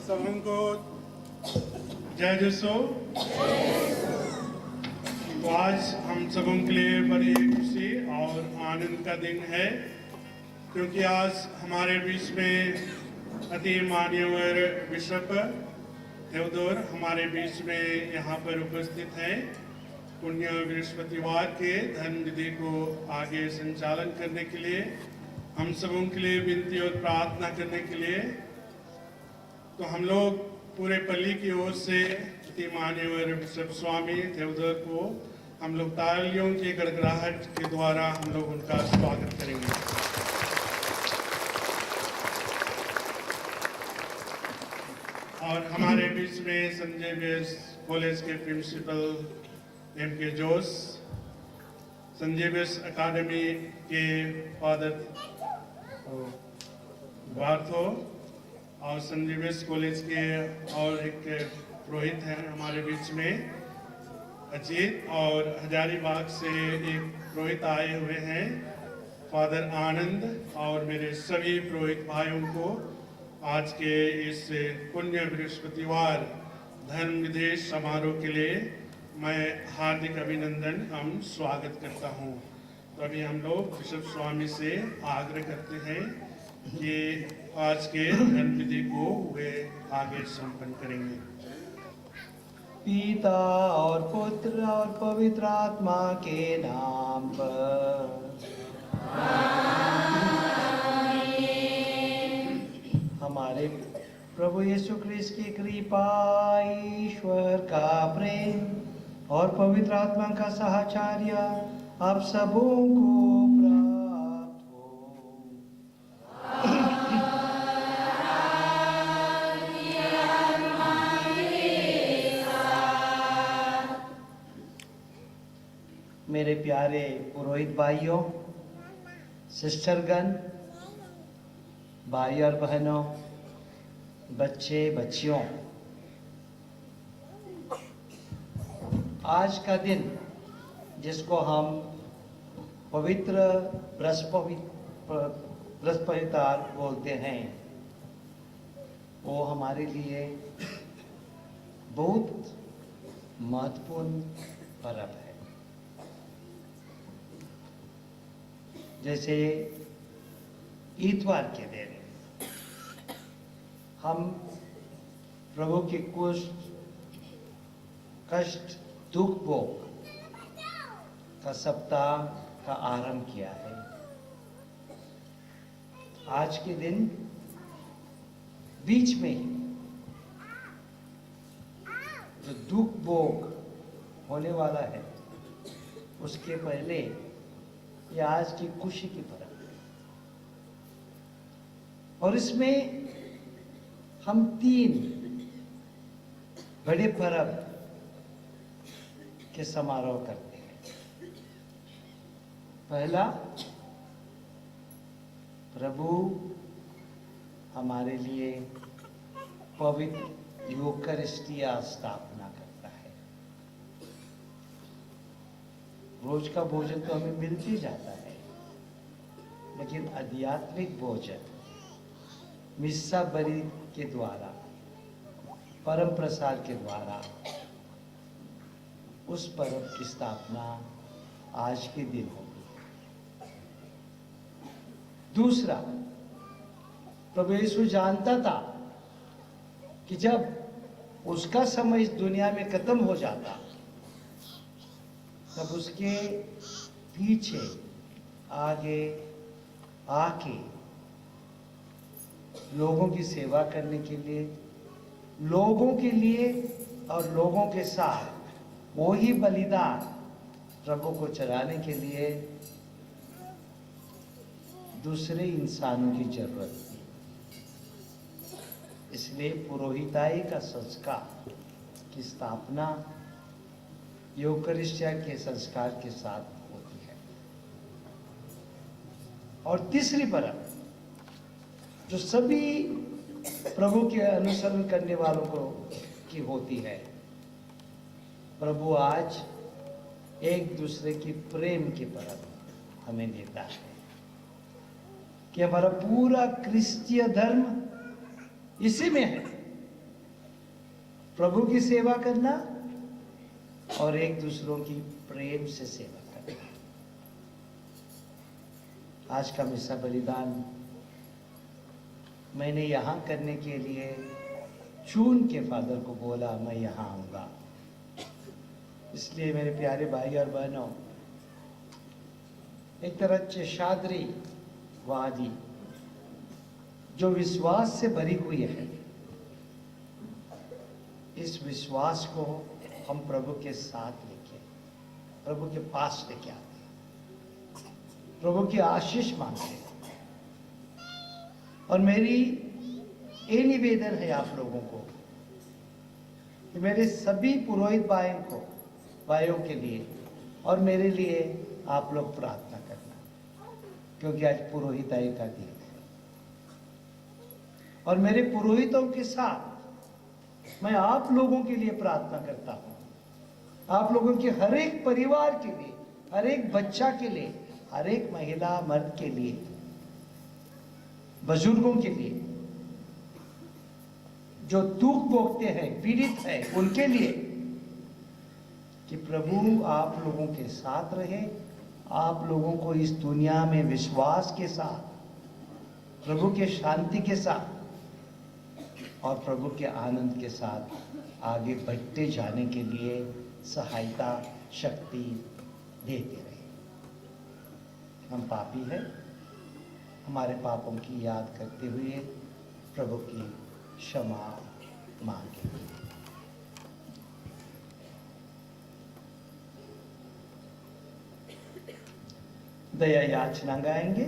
सबों को जय जसो। तो आज हम सबों के लिए बड़ी खुशी और आनंद का दिन है, क्योंकि आज हमारे बीच में अति मान्यवर बिशप थेओदोर हमारे बीच में यहाँ पर उपस्थित हैं। पुण्य बृहस्पतिवार के धर्म विधि को आगे संचालन करने के लिए हम सबों के लिए विनती और प्रार्थना करने के लिए तो हम लोग पूरे पल्ली की ओर से अति मान्यवर बिशप स्वामी थेओदोर को हम लोग तालियों की गड़गड़ाहट के द्वारा हम लोग उनका स्वागत करेंगे। और हमारे बीच में संजय बेस कॉलेज के प्रिंसिपल M.K. जोश, संजय बेस अकादमी के फादर बार्थो और संजय बेस कॉलेज के और एक पुरोहित हैं हमारे बीच में अजीत, और हजारीबाग से एक पुरोहित आए हुए हैं फादर आनंद, और मेरे सभी पुरोहित भाइयों को आज के इस पुण्य बृहस्पतिवार धर्म विधि समारोह के लिए मैं हार्दिक अभिनंदन हम स्वागत करता हूँ। तो अभी हम लोग बिशप स्वामी से आग्रह करते हैं कि आज के धर्म विधि को वे आगे संपन्न करेंगे। पिता और पुत्र और पवित्र आत्मा के नाम पर हमारे प्रभु यीशु ख्रिस्त की कृपा, ईश्वर का प्रेम और पवित्र आत्मा का साहचर्य आप सबों को प्राप्त हो। मेरे प्यारे पुरोहित भाइयों, सिस्टरगण, भाई और बहनों, बच्चे बच्चियों, आज का दिन जिसको हम पवित्र बृहस्पतिवार बोलते हैं, वो हमारे लिए बहुत महत्वपूर्ण पर्व है। जैसे इतवार के दिन हम प्रभु के कष्ट दुख भोग का सप्ताह का आरंभ किया है। आज के दिन बीच में ही जो दुख भोग होने वाला है, उसके पहले ये आज की खुशी की पर्व है। और इसमें हम 3 बड़े पर्व के समारोह करते हैं। पहला, प्रभु हमारे लिए पवित्र यूकरिस्टिया स्थापना करता है। रोज का भोजन तो हमें मिल ही जाता है, लेकिन आध्यात्मिक भोजन मिस्सा बलि के द्वारा, परम प्रसाद के द्वारा उस पर्व की स्थापना आज के दिन होगी। दूसरा, प्रभु यीशु जानता था कि जब उसका समय इस दुनिया में खत्म हो जाता, तब उसके पीछे आगे आके लोगों की सेवा करने के लिए, लोगों के लिए और लोगों के साथ वो ही बलिदान प्रभु को चढ़ाने के लिए दूसरे इंसानों की जरूरत थी। इसलिए पुरोहिताई का संस्कार की स्थापना यूकरिस्टिया के संस्कार के साथ होती है। और तीसरी पर्व जो सभी प्रभु के अनुसरण करने वालों को की होती है, प्रभु आज एक दूसरे की प्रेम की पर्व हमें देता है कि हमारा पूरा क्रिस्तीय धर्म इसी में है प्रभु की सेवा करना और एक दूसरों की प्रेम से सेवा करना। आज का मिसा बलिदान मैंने यहाँ करने के लिए चुन के फादर को बोला मैं यहाँ आऊँगा। इसलिए मेरे प्यारे भाई और बहनों, एक तरह चेशाद्री वादी जो विश्वास से भरी हुई है, इस विश्वास को हम प्रभु के साथ लेके प्रभु के पास लेके आते हैं, प्रभु की आशीष मांगते हैं। और मेरी ये निवेदन है आप लोगों को कि मेरे सभी पुरोहित भाइयों के लिए और मेरे लिए आप लोग प्रार्थना करना, क्योंकि आज पुरोहिताई का दिन है। और मेरे पुरोहितों के साथ मैं आप लोगों के लिए प्रार्थना करता हूँ, आप लोगों के हर एक परिवार के लिए, हर एक बच्चा के लिए, हर एक महिला मर्द के लिए, बुजुर्गों के लिए जो दुख भोगते हैं, पीड़ित है, उनके लिए कि प्रभु आप लोगों के साथ रहे, आप लोगों को इस दुनिया में विश्वास के साथ, प्रभु के शांति के साथ और प्रभु के आनंद के साथ आगे बढ़ते जाने के लिए सहायता शक्ति देते रहे। हम पापी हैं, हमारे पापों की याद करते हुए प्रभु की क्षमा मांगे। दया याचना गाएंगे।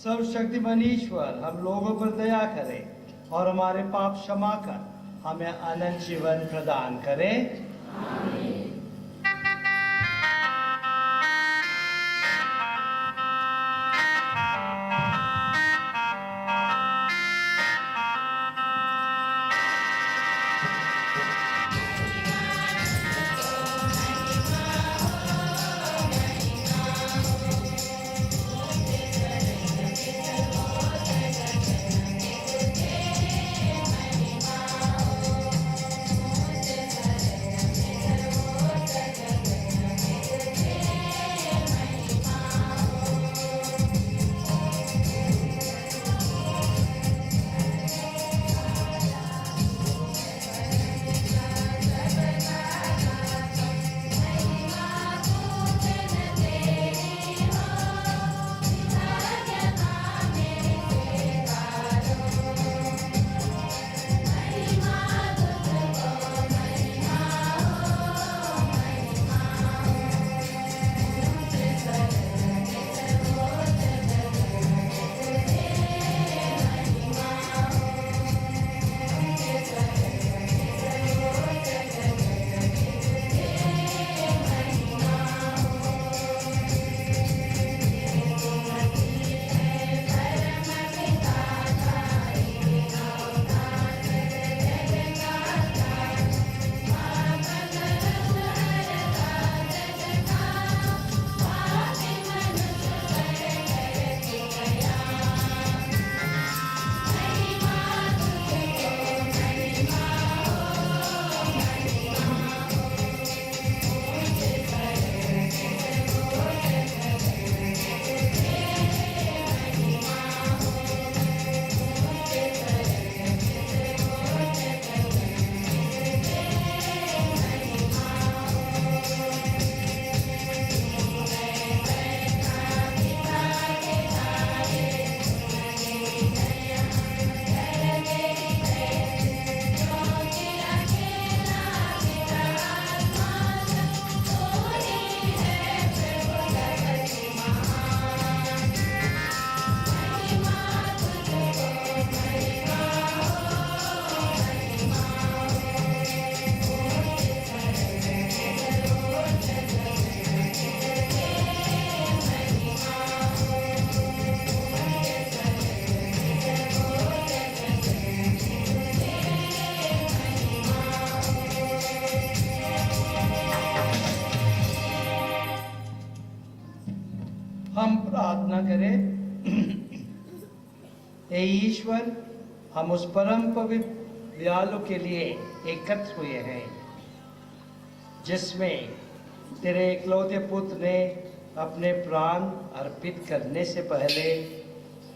सर्वशक्तिमान ईश्वर हम लोगों पर दया करे और हमारे पाप क्षमा कर हमें अनंत जीवन प्रदान करें। हम प्रार्थना करें। हे ईश्वर, हम उस परम पवित्र दयालु के लिए एकत्र हुए हैं जिसमें तेरे इकलौते पुत्र ने अपने प्राण अर्पित करने से पहले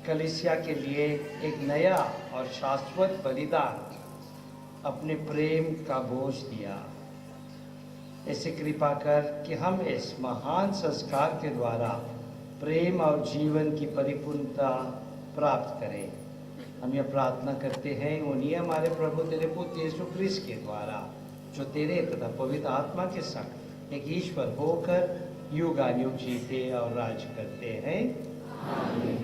कलीसिया के लिए एक नया और शाश्वत बलिदान, अपने प्रेम का बोझ दिया। ऐसे कृपा कर कि हम इस महान संस्कार के द्वारा प्रेम और जीवन की परिपूर्णता प्राप्त करें। हम यह प्रार्थना करते हैं उन्हीं हमारे प्रभु तेरे पुत्र यीशु ख्रिस्त के द्वारा, जो तेरे तथा पवित्र आत्मा के संग एक ईश्वर होकर युगानुयुग जीते और राज करते हैं। आमीन।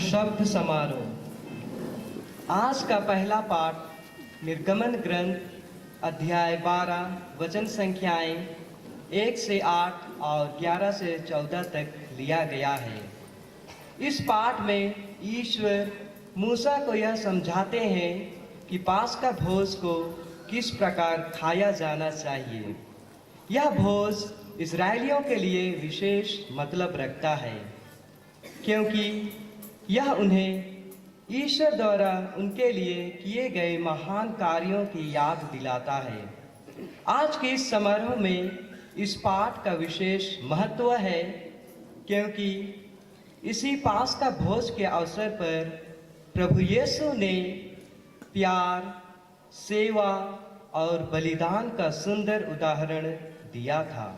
शब्द समारोह। आज का पहला पाठ निर्गमन ग्रंथ अध्याय 12 वचन संख्याएं 1 से 8 और 11 से 14 तक लिया गया है। इस पाठ में ईश्वर मूसा को यह समझाते हैं कि पास्का भोज को किस प्रकार खाया जाना चाहिए। यह भोज इस्राएलियों के लिए विशेष मतलब रखता है, क्योंकि यह उन्हें ईश्वर द्वारा उनके लिए किए गए महान कार्यों की याद दिलाता है। आज के इस समारोह में इस पाठ का विशेष महत्व है, क्योंकि इसी पास्का भोज के अवसर पर प्रभु यीशु ने प्यार, सेवा और बलिदान का सुंदर उदाहरण दिया था।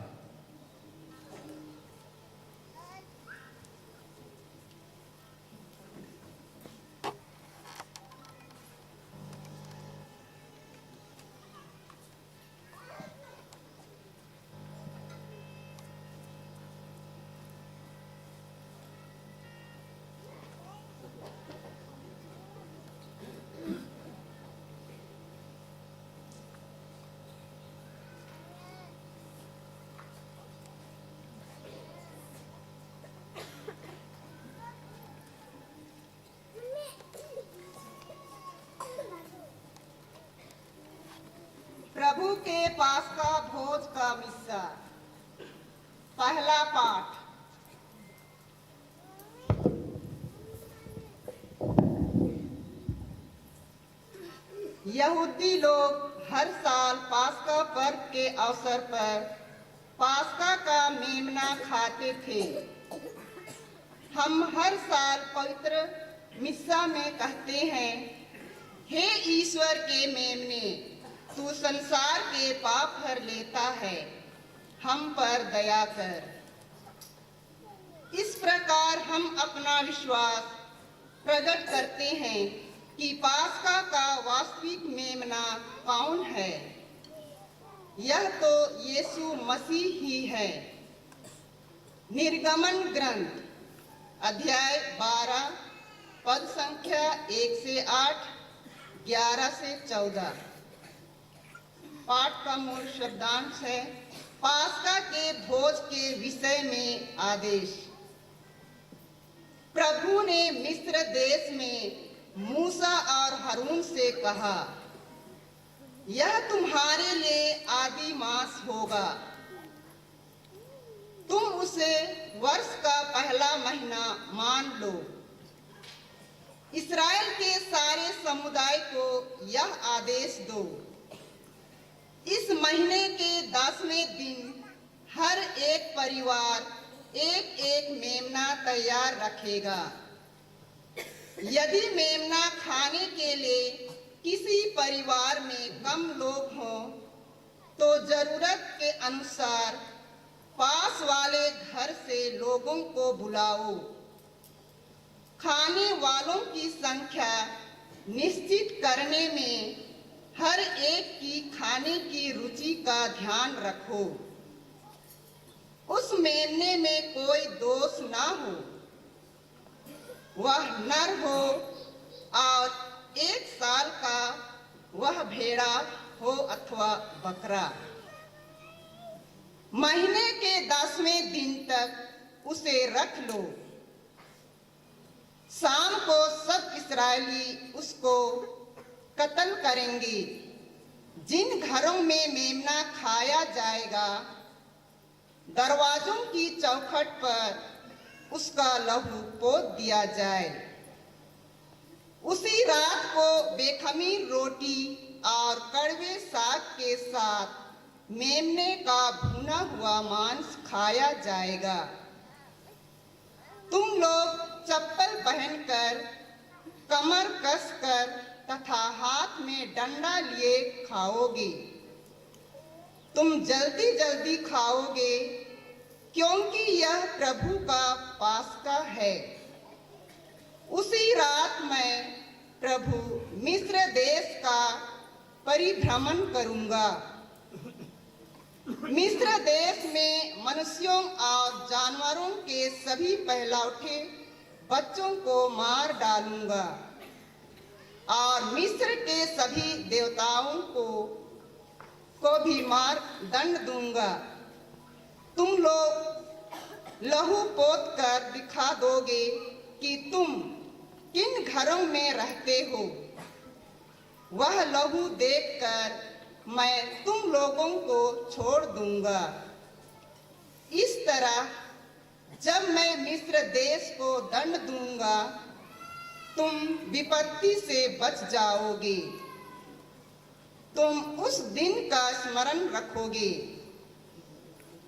पास्का भोज का मिस्सा। पहला पाठ। यहूदी लोग हर साल पास्का पर्व के अवसर पर पास्का का मेमना खाते थे। हम हर साल पवित्र मिस्सा में कहते हैं, हे ईश्वर के मेमने, तू संसार के पाप हर लेता है, हम पर दया कर। इस प्रकार हम अपना विश्वास प्रकट करते हैं कि पास्का का वास्तविक मेमना कौन है। यह तो यीशु मसीह ही है। निर्गमन ग्रंथ अध्याय 12 पद संख्या 1 से 8, 11 से 14। पाठ का मूल शब्दांश है, पास्का के भोज के विषय में आदेश। प्रभु ने मिस्र देश में मूसा और हारून से कहा, यह तुम्हारे लिए आदि मास होगा। तुम उसे वर्ष का पहला महीना मान लो। इस्राएल के सारे समुदाय को यह आदेश दो, इस महीने के 10वें दिन हर एक परिवार एक एक मेमना तैयार रखेगा। यदि मेमना खाने के लिए किसी परिवार में कम लोग हों तो जरूरत के अनुसार पास वाले घर से लोगों को बुलाओ। खाने वालों की संख्या निश्चित करने में हर एक की खाने की रुचि का ध्यान रखो। उस मेमने में कोई दोष ना हो, वह नर हो और 1 साल का वह भेड़ा हो अथवा बकरा। महीने के 10वें दिन तक उसे रख लो। शाम को सब इस्राएली उसको कत्ल करेंगे। जिन घरों में मेमना खाया जाएगा, दरवाजों की चौखट पर उसका लहू पोत दिया जाए। उसी रात को बेखमीर रोटी और कड़वे साग के साथ मेमने का भुना हुआ मांस खाया जाएगा। तुम लोग चप्पल पहनकर, कमर कसकर तथा हाथ में डंडा लिए खाओगे। तुम जल्दी जल्दी खाओगे, क्योंकि यह प्रभु का पास्का है। उसी रात मैं प्रभु मिस्र देश का परिभ्रमण करूंगा। मिस्र देश में मनुष्यों और जानवरों के सभी पहलौठे बच्चों को मार डालूंगा और मिस्र के सभी देवताओं को भी मार दंड दूंगा। तुम लोग लहू पोत कर दिखा दोगे कि तुम किन घरों में रहते हो। वह लहू देखकर मैं तुम लोगों को छोड़ दूंगा। इस तरह जब मैं मिस्र देश को दंड दूंगा, तुम विपत्ति से बच जाओगे। तुम उस दिन का स्मरण रखोगे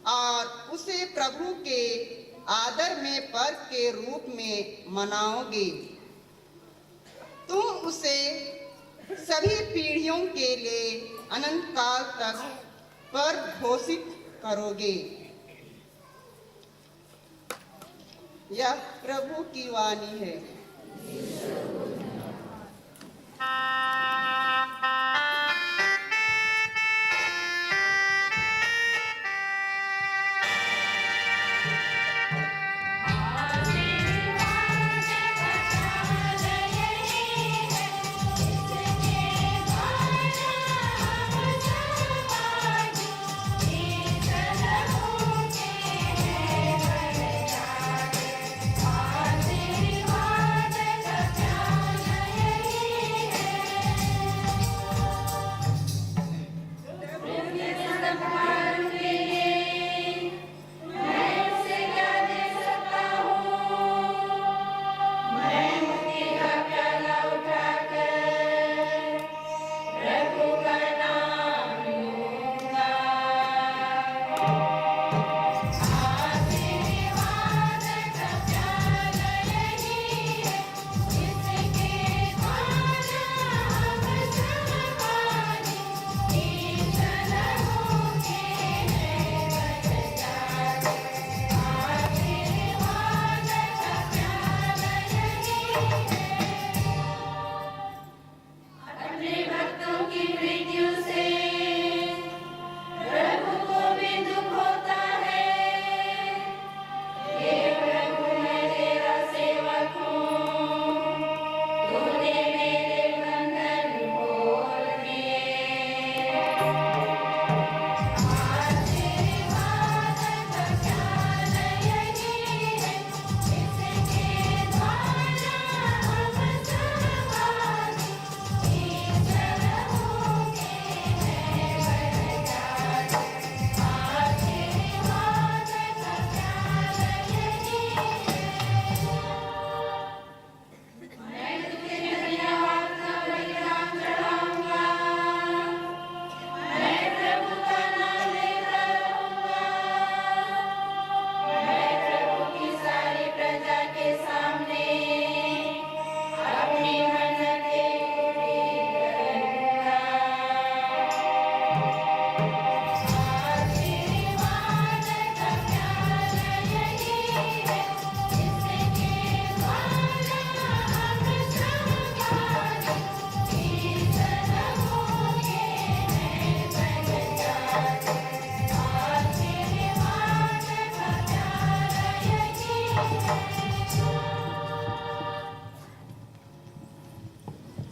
और उसे प्रभु के आदर में पर्व के रूप में मनाओगे। तुम उसे सभी पीढ़ियों के लिए अनंत काल तक पर्व घोषित करोगे। यह प्रभु की वाणी है।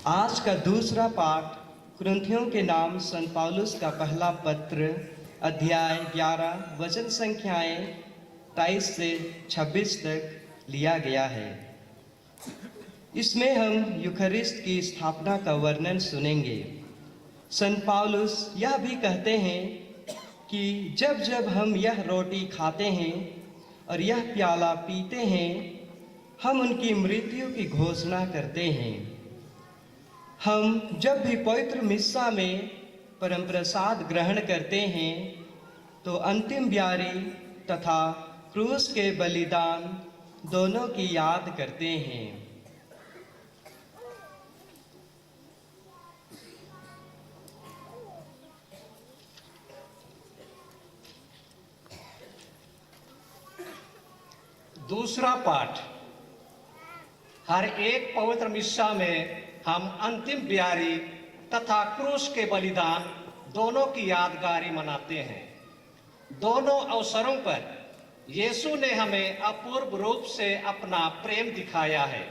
आज का दूसरा पाठ कुरिन्थियों के नाम संत पौलुस का पहला पत्र अध्याय 11 वचन संख्याएं 23 से 26 तक लिया गया है। इसमें हम यूखरिस्ट की स्थापना का वर्णन सुनेंगे। संत पौलुस यह भी कहते हैं कि जब जब हम यह रोटी खाते हैं और यह प्याला पीते हैं, हम उनकी मृत्यु की घोषणा करते हैं। हम जब भी पवित्र मिस्सा में परम प्रसाद ग्रहण करते हैं तो अंतिम ब्यारी तथा क्रूस के बलिदान दोनों की याद करते हैं। दूसरा पाठ। हर एक पवित्र मिस्सा में हम अंतिम ब्यारी तथा क्रूस के बलिदान दोनों की यादगारी मनाते हैं। दोनों अवसरों पर यीशु ने हमें अपूर्व रूप से अपना प्रेम दिखाया है।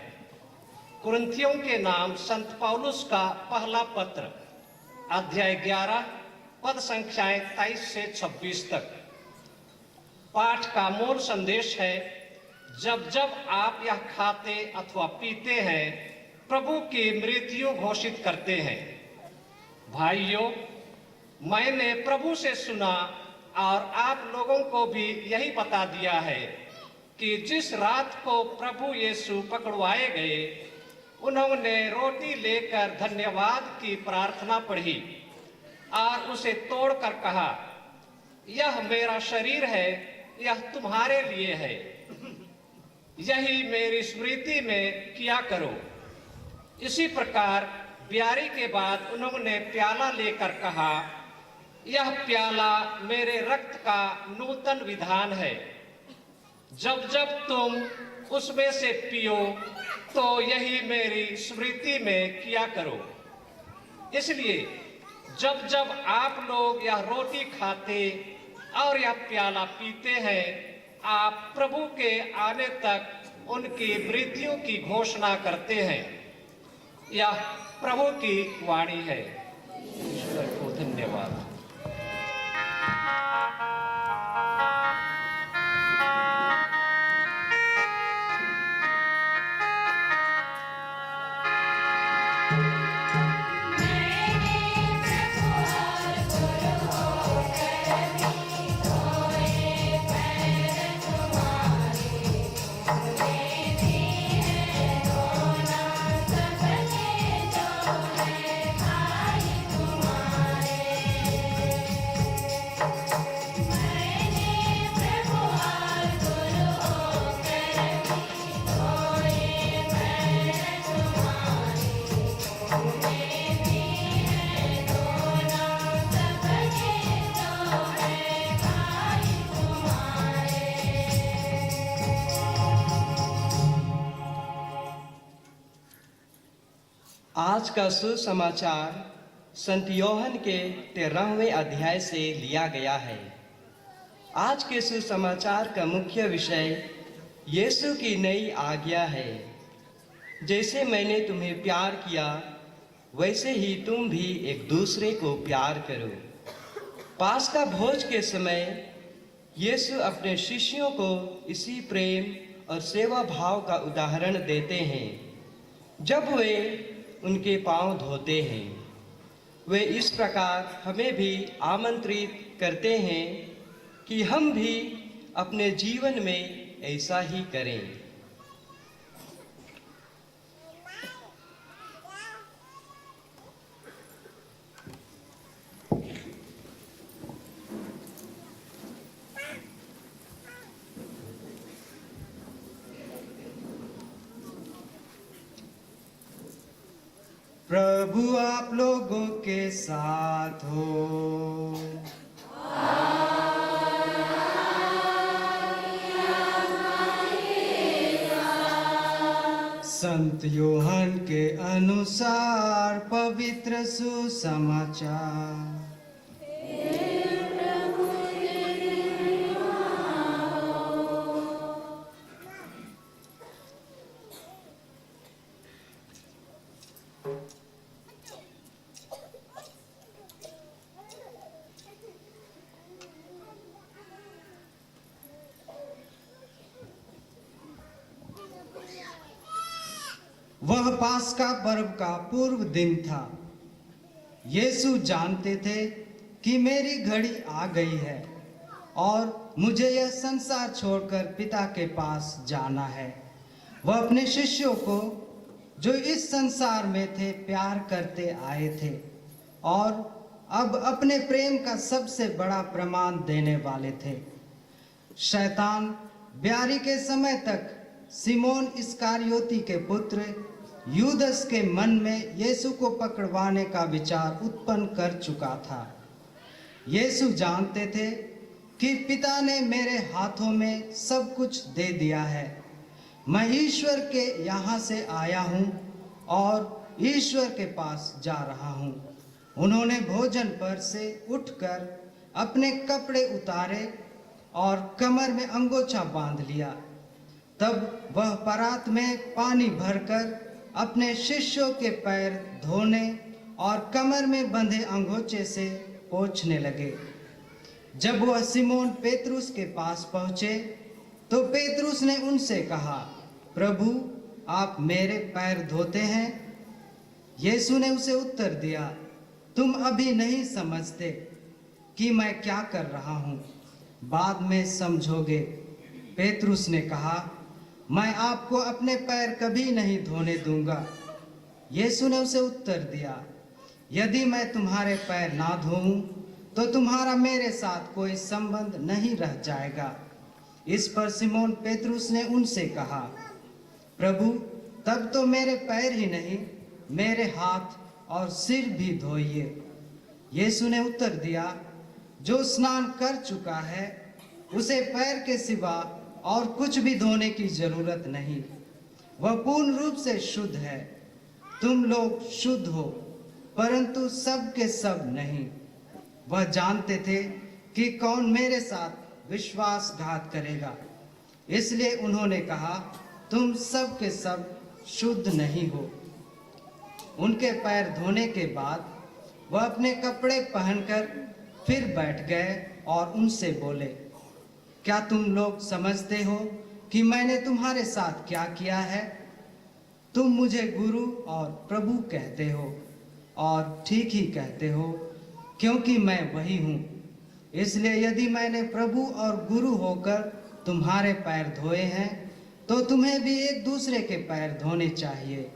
कुरिन्थियों के नाम संत पौलुस का पहला पत्र अध्याय 11 पद संख्याएं 23 से 26 तक। पाठ का मूल संदेश है, जब जब आप यह खाते अथवा पीते हैं प्रभु की मृत्यु घोषित करते हैं। भाइयों, मैंने प्रभु से सुना और आप लोगों को भी यही बता दिया है कि जिस रात को प्रभु यीशु पकड़वाए गए, उन्होंने रोटी लेकर धन्यवाद की प्रार्थना पढ़ी और उसे तोड़कर कहा, यह मेरा शरीर है, यह तुम्हारे लिए है। यही मेरी स्मृति में किया करो। इसी प्रकार ब्यारी के बाद उन्होंने प्याला लेकर कहा, यह प्याला मेरे रक्त का नूतन विधान है। जब जब तुम उसमें से पियो तो यही मेरी स्मृति में किया करो। इसलिए जब जब आप लोग यह रोटी खाते और यह प्याला पीते हैं, आप प्रभु के आने तक उनकी मृत्यु की घोषणा करते हैं। यह प्रभु की वाणी है। ईश्वर को धन्यवाद। आज का सुसमाचार संत योहन के 13वें अध्याय से लिया गया है। आज के सुसमाचार का मुख्य विषय यीशु की नई आज्ञा है। जैसे मैंने तुम्हें प्यार किया, वैसे ही तुम भी एक दूसरे को प्यार करो। पास्का भोज के समय यीशु अपने शिष्यों को इसी प्रेम और सेवा भाव का उदाहरण देते हैं। जब वे उनके पांव धोते हैं, वे इस प्रकार हमें भी आमंत्रित करते हैं कि हम भी अपने जीवन में ऐसा ही करें। प्रभु आप लोगों के साथ हो। संत योहन के अनुसार पवित्र सुसमाचार। वह पास्का पर्व का पूर्व दिन था। यीशु जानते थे कि मेरी घड़ी आ गई है और मुझे यह संसार छोड़कर पिता के पास जाना है। वह अपने शिष्यों को जो इस संसार में थे प्यार करते आए थे और अब अपने प्रेम का सबसे बड़ा प्रमाण देने वाले थे। शैतान ब्यारी के समय तक सिमोन इस्करियोती के पुत्र यूदस के मन में यीशु को पकड़वाने का विचार उत्पन्न कर चुका था। यीशु जानते थे कि पिता ने मेरे हाथों में सब कुछ दे दिया है। मैं ईश्वर के यहाँ से आया हूँ और ईश्वर के पास जा रहा हूँ। उन्होंने भोजन पर से उठकर अपने कपड़े उतारे और कमर में अंगोछा बांध लिया। तब वह परात में पानी भरकर अपने शिष्यों के पैर धोने और कमर में बंधे अंगोछे से पोंछने लगे। जब वह सिमोन पेतरुस के पास पहुंचे तो पेतरुस ने उनसे कहा, प्रभु, आप मेरे पैर धोते हैं? यीशु ने उसे उत्तर दिया, तुम अभी नहीं समझते कि मैं क्या कर रहा हूँ, बाद में समझोगे। पेतरुस ने कहा, मैं आपको अपने पैर कभी नहीं धोने दूंगा। यीशु ने उसे उत्तर दिया, यदि मैं तुम्हारे पैर ना धोऊं तो तुम्हारा मेरे साथ कोई संबंध नहीं रह जाएगा। इस पर सिमोन पेतरुस ने उनसे कहा, प्रभु, तब तो मेरे पैर ही नहीं, मेरे हाथ और सिर भी धोइए। यीशु ने उत्तर दिया, जो स्नान कर चुका है उसे पैर के सिवा और कुछ भी धोने की जरूरत नहीं, वह पूर्ण रूप से शुद्ध है। तुम लोग शुद्ध हो, परंतु सब के सब नहीं। वह जानते थे कि कौन मेरे साथ विश्वासघात करेगा, इसलिए उन्होंने कहा, तुम सब के सब शुद्ध नहीं हो। उनके पैर धोने के बाद वह अपने कपड़े पहनकर फिर बैठ गए और उनसे बोले, क्या तुम लोग समझते हो कि मैंने तुम्हारे साथ क्या किया है? तुम मुझे गुरु और प्रभु कहते हो और ठीक ही कहते हो, क्योंकि मैं वही हूँ। इसलिए यदि मैंने प्रभु और गुरु होकर तुम्हारे पैर धोए हैं तो तुम्हें भी एक दूसरे के पैर धोने चाहिए।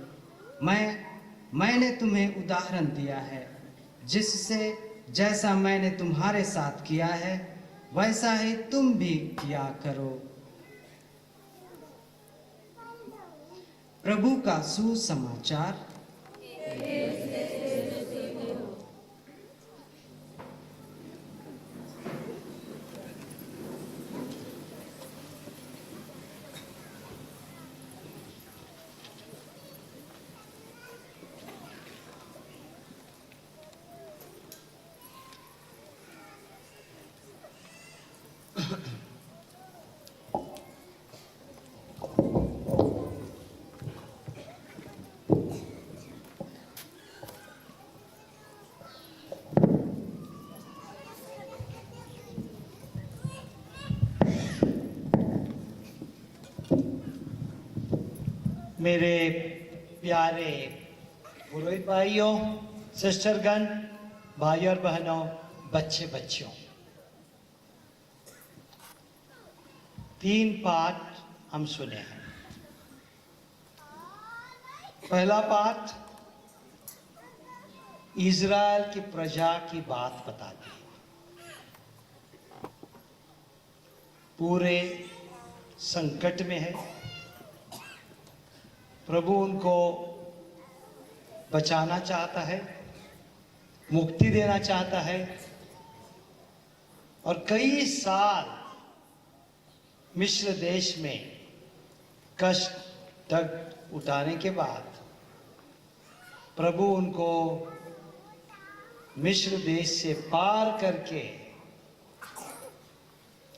मैंने तुम्हें उदाहरण दिया है, जिससे जैसा मैंने तुम्हारे साथ किया है वैसा ही तुम भी किया करो। प्रभु का सुसमाचार। मेरे प्यारे पुरोहित भाइयों, सिस्टरगण, भाई और बहनों, बच्चे बच्चियों, 3 पाठ हम सुने हैं। पहला पाठ इज़राइल की प्रजा की बात बताती है। पूरे संकट में है, प्रभु उनको बचाना चाहता है, मुक्ति देना चाहता है और कई साल मिस्र देश में कष्ट तक उठाने के बाद प्रभु उनको मिस्र देश से पार करके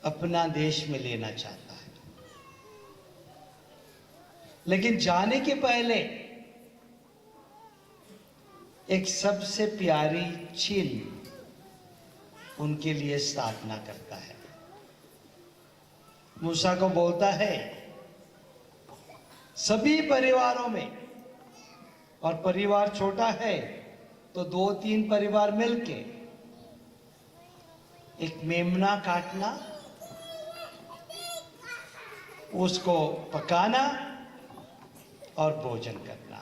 अपना देश में लेना चाहता है। लेकिन जाने के पहले एक सबसे प्यारी चिन्ह उनके लिए स्थापना करता है। मूसा को बोलता है, सभी परिवारों में और परिवार छोटा है तो 2-3 परिवार मिलके एक मेमना काटना, उसको पकाना और भोजन करना।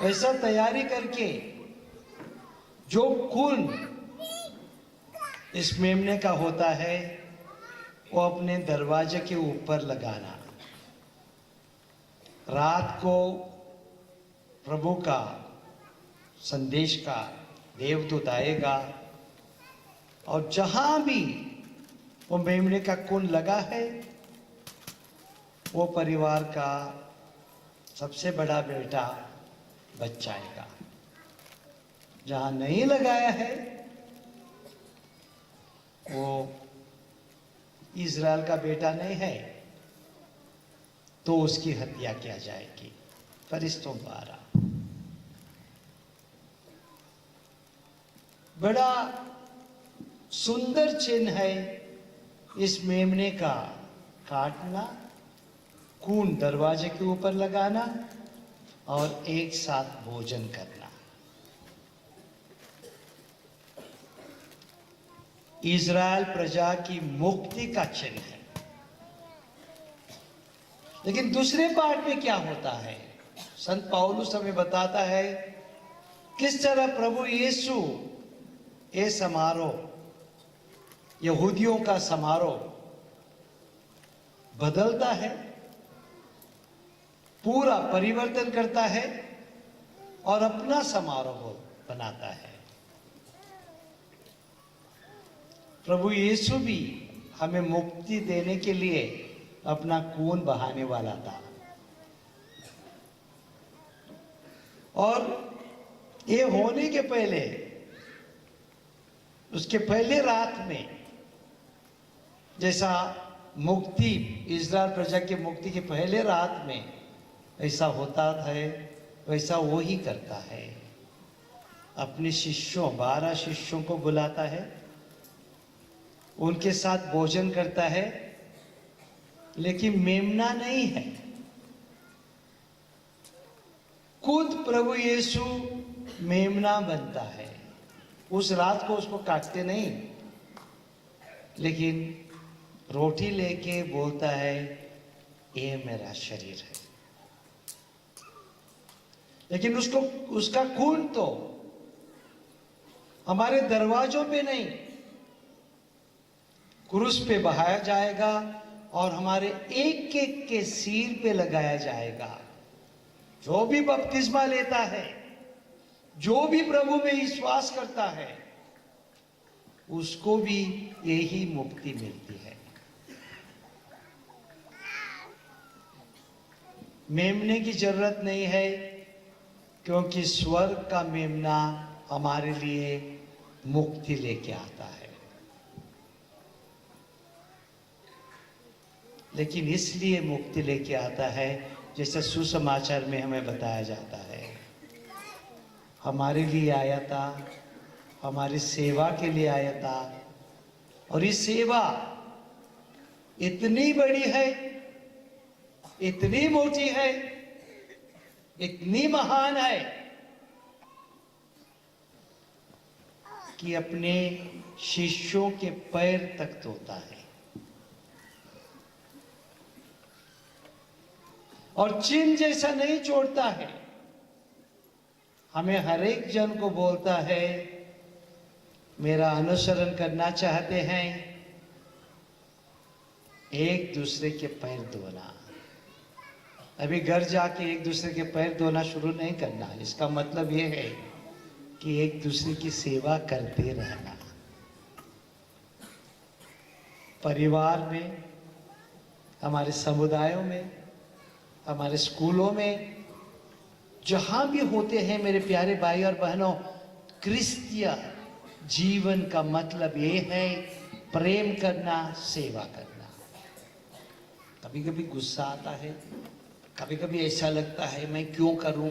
ऐसा तैयारी करके जो खून इस मेमने का होता है वो अपने दरवाजे के ऊपर लगाना। रात को प्रभु का संदेश का देवदूत आएगा और जहां भी वो मेमने का खून लगा है वो परिवार का सबसे बड़ा बेटा बच जाएगा। जहां नहीं लगाया है वो इज़राइल का बेटा नहीं है तो उसकी हत्या किया जाएगी फरिश्तों द्वारा। बड़ा सुंदर चिन्ह है इस मेमने का काटना, खून दरवाजे के ऊपर लगाना और एक साथ भोजन करना। इज़राइल प्रजा की मुक्ति का चिन्ह है। लेकिन दूसरे पार्ट में क्या होता है? संत पौलुस हमें बताता है किस तरह प्रभु यीशु ये समारोह, यहूदियों का समारोह बदलता है, पूरा परिवर्तन करता है और अपना समारोह बनाता है। प्रभु यीशु भी हमें मुक्ति देने के लिए अपना खून बहाने वाला था और ये होने के पहले, उसके पहले रात में जैसा मुक्ति, इज़राइल प्रजा की मुक्ति के पहले रात में ऐसा होता है वैसा वो ही करता है। अपने शिष्यों 12 शिष्यों को बुलाता है, उनके साथ भोजन करता है, लेकिन मेमना नहीं है। खुद प्रभु यीशु मेमना बनता है। उस रात को उसको काटते नहीं, लेकिन रोटी लेके बोलता है ये मेरा शरीर है। लेकिन उसका खून तो हमारे दरवाजों पे नहीं, क्रूस पे बहाया जाएगा और हमारे एक एक के सिर पे लगाया जाएगा। जो भी बपतिस्मा लेता है, जो भी प्रभु में विश्वास करता है, उसको भी यही मुक्ति मिलती है। मेमने की जरूरत नहीं है, क्योंकि स्वर्ग का मेमना हमारे लिए मुक्ति लेके आता है। लेकिन इसलिए मुक्ति लेके आता है, जैसे सुसमाचार में हमें बताया जाता है, हमारे लिए आया था, हमारी सेवा के लिए आया था। और ये सेवा इतनी बड़ी है, इतनी मोटी है, इतनी महान है कि अपने शिष्यों के पैर तक धोता है और चिन्ह जैसा नहीं छोड़ता है। हमें हर एक जन को बोलता है, मेरा अनुसरण करना चाहते हैं, एक दूसरे के पैर धोना। अभी घर जाके एक दूसरे के पैर धोना शुरू नहीं करना। इसका मतलब यह है कि एक दूसरे की सेवा करते रहना। परिवार में, हमारे समुदायों में, हमारे स्कूलों में, जहां भी होते हैं मेरे प्यारे भाई और बहनों, क्रिस्तीय जीवन का मतलब ये है प्रेम करना, सेवा करना। कभी कभी गुस्सा आता है, कभी कभी ऐसा लगता है मैं क्यों करूं,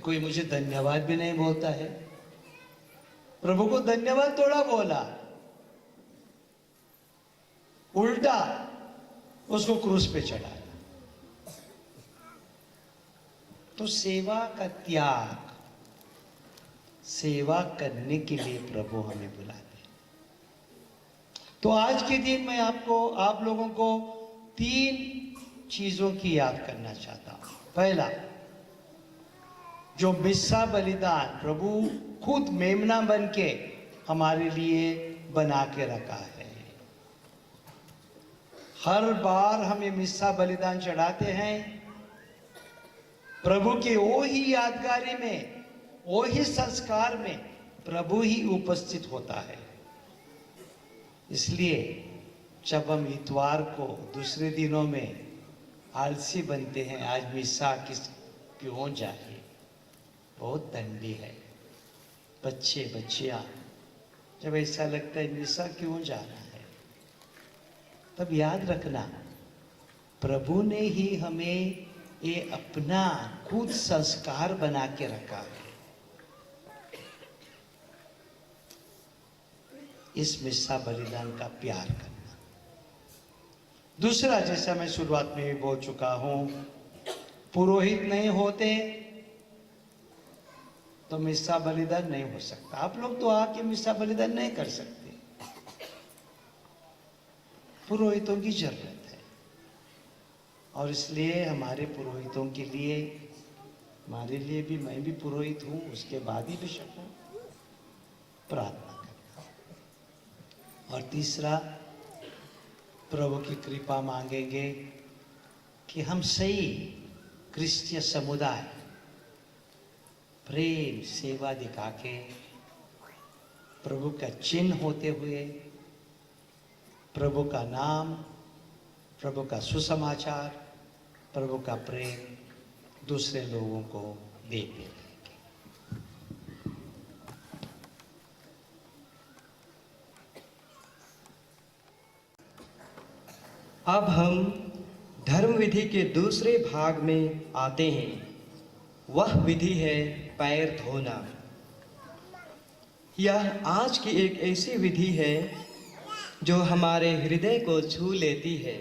कोई मुझे धन्यवाद भी नहीं बोलता है। प्रभु को धन्यवाद थोड़ा बोला, उल्टा उसको क्रूस पे चढ़ाया। तो सेवा का त्याग, सेवा करने के लिए प्रभु हमें बुलाते हैं। तो आज के दिन मैं आप लोगों को 3 चीजों की याद करना चाहता हूं। पहला, जो मिस्सा बलिदान प्रभु खुद मेमना बन के हमारे लिए बना के रखा है। हर बार हम ये मिस्सा बलिदान चढ़ाते हैं, प्रभु के वो ही यादगारी में, वो ही संस्कार में प्रभु ही उपस्थित होता है। इसलिए जब हम इतवार को दूसरे दिनों में आलसी बनते हैं, आज मिस्सा क्यों जाए, बहुत ठंडी है, बच्चियां, जब ऐसा लगता है मिस्सा क्यों जाना है, तब याद रखना प्रभु ने ही हमें ये अपना खुद संस्कार बना के रखा है। इस मिस्सा बलिदान का प्यार करना। दूसरा, जैसा मैं शुरुआत में भी बोल चुका हूं, पुरोहित नहीं होते तो मिस्सा बलिदान नहीं हो सकता। आप लोग तो आके मिस्सा बलिदान नहीं कर सकते, पुरोहितों की जरूरत है। और इसलिए हमारे पुरोहितों के लिए, हमारे लिए भी, मैं भी पुरोहित हूं, उसके बाद ही बिशप हूं, प्रार्थना करना। और तीसरा, प्रभु की कृपा मांगेंगे कि हम सही क्रिश्चियन समुदाय प्रेम सेवा दिखा के प्रभु का चिन्ह होते हुए प्रभु का नाम, प्रभु का सुसमाचार, प्रभु का प्रेम दूसरे लोगों को देते रहेंगे। अब हम धर्म विधि के दूसरे भाग में आते हैं। वह विधि है पैर धोना। यह आज की एक ऐसी विधि है जो हमारे हृदय को छू लेती है।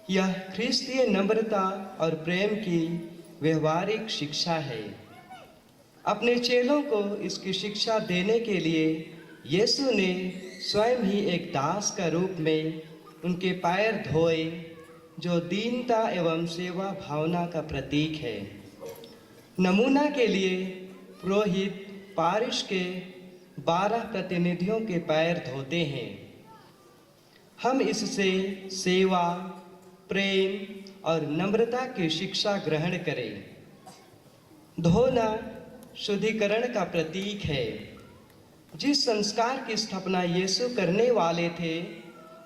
यह ख्रिस्तीय नम्रता और प्रेम की व्यवहारिक शिक्षा है। अपने चेलों को इसकी शिक्षा देने के लिए यीशु ने स्वयं ही एक दास का रूप में उनके पैर धोए, जो दीनता एवं सेवा भावना का प्रतीक है। नमूना के लिए पुरोहित पारिश के 12 प्रतिनिधियों के पैर धोते हैं। हम इससे सेवा, प्रेम और नम्रता की शिक्षा ग्रहण करें। धोना शुद्धिकरण का प्रतीक है। जिस संस्कार की स्थापना यीशु करने वाले थे,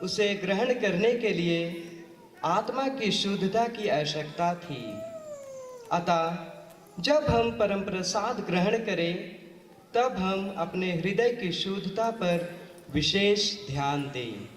उसे ग्रहण करने के लिए आत्मा की शुद्धता की आवश्यकता थी। अतः जब हम परम प्रसाद ग्रहण करें, तब हम अपने हृदय की शुद्धता पर विशेष ध्यान दें।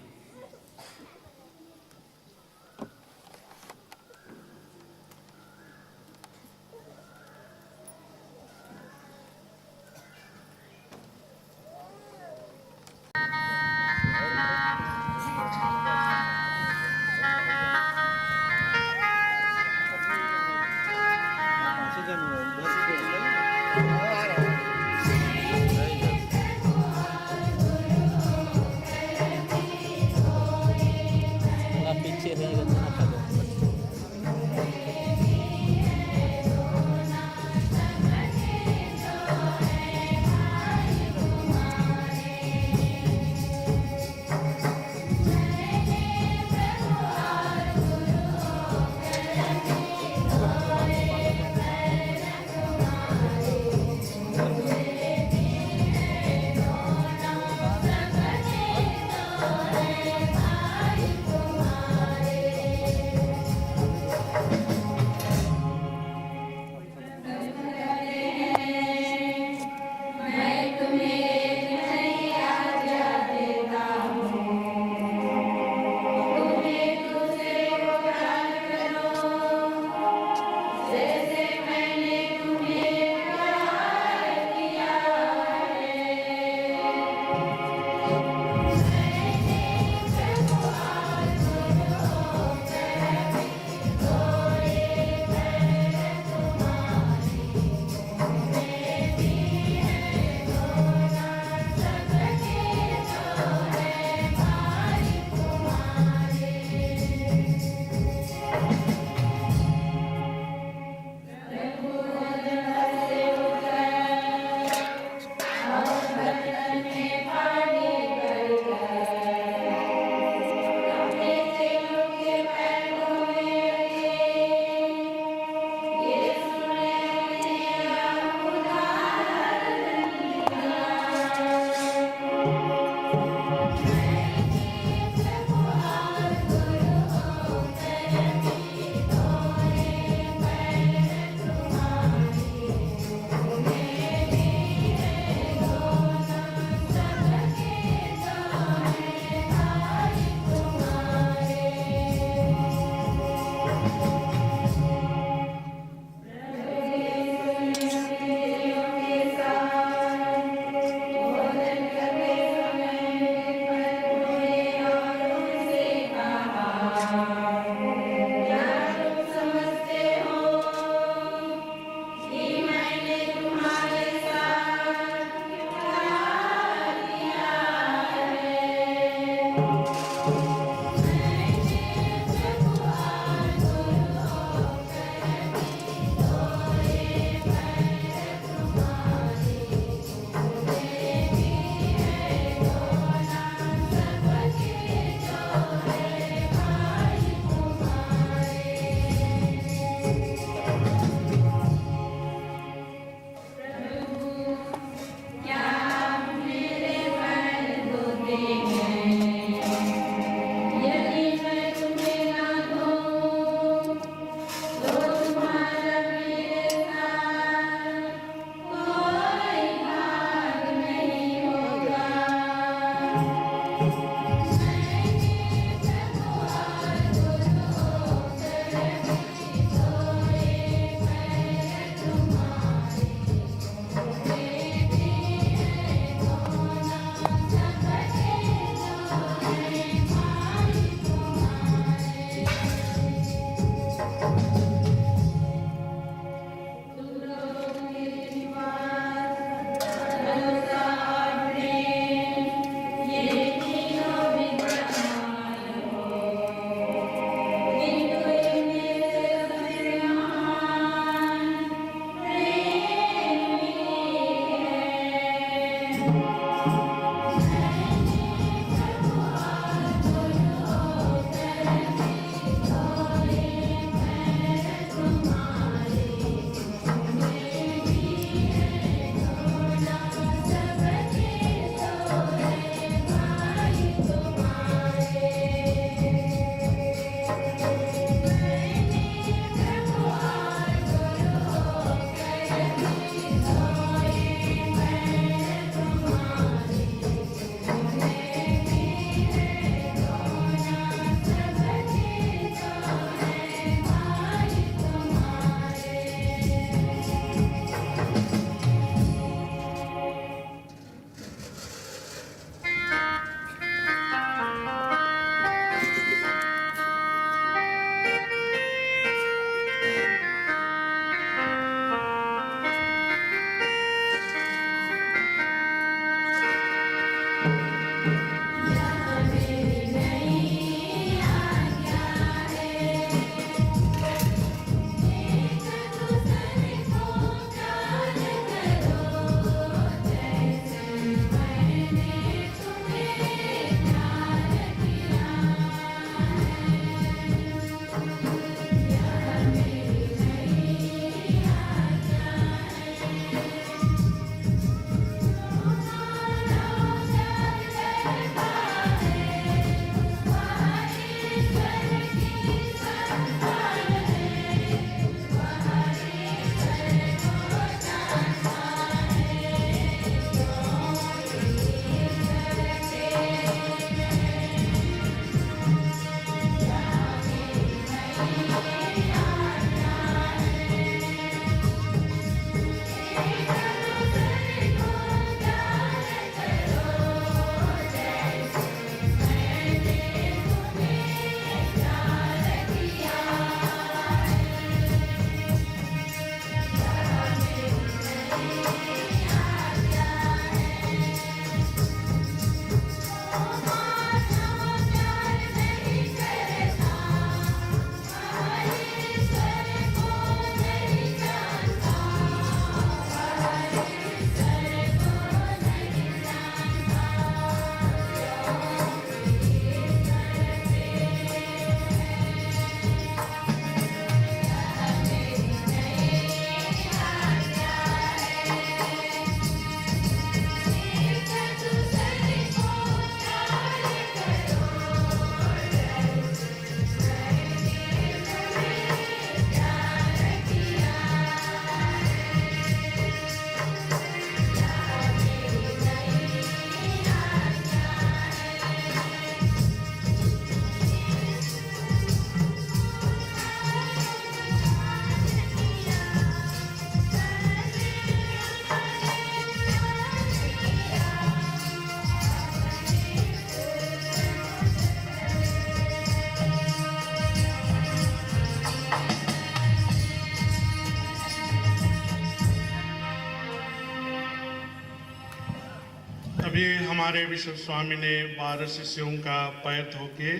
अभी हमारे विश्व स्वामी ने 12 शिष्यों का पैर धो के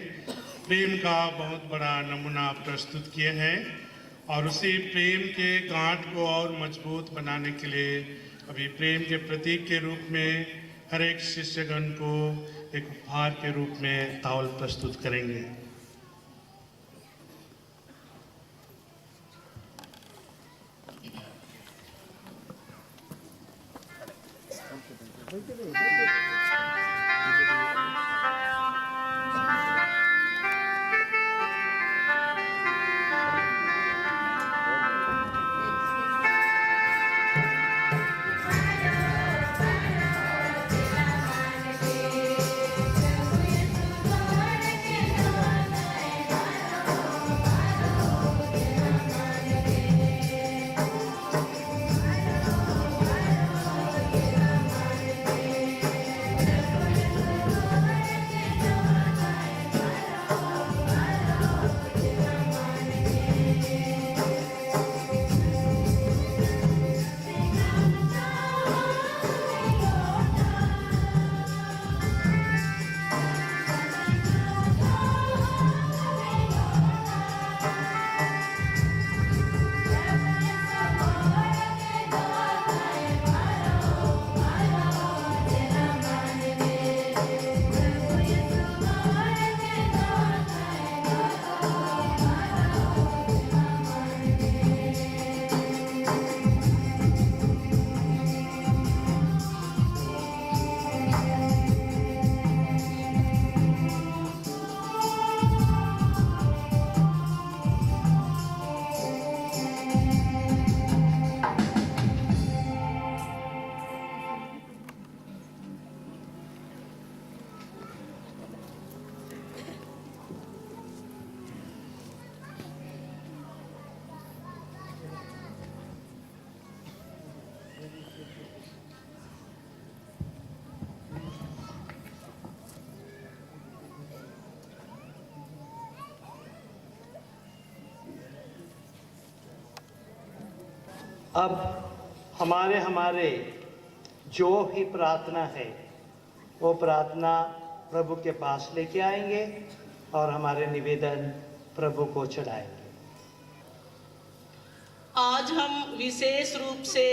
प्रेम का बहुत बड़ा नमूना प्रस्तुत किए हैं और उसी प्रेम के गांठ को और मजबूत बनाने के लिए अभी प्रेम के प्रतीक के रूप में हर एक शिष्यगण को एक उपहार के रूप में तावल प्रस्तुत करेंगे। अब हमारे जो भी प्रार्थना है वो प्रार्थना प्रभु के पास लेके आएंगे और हमारे निवेदन प्रभु को चढ़ाएंगे। आज हम विशेष रूप से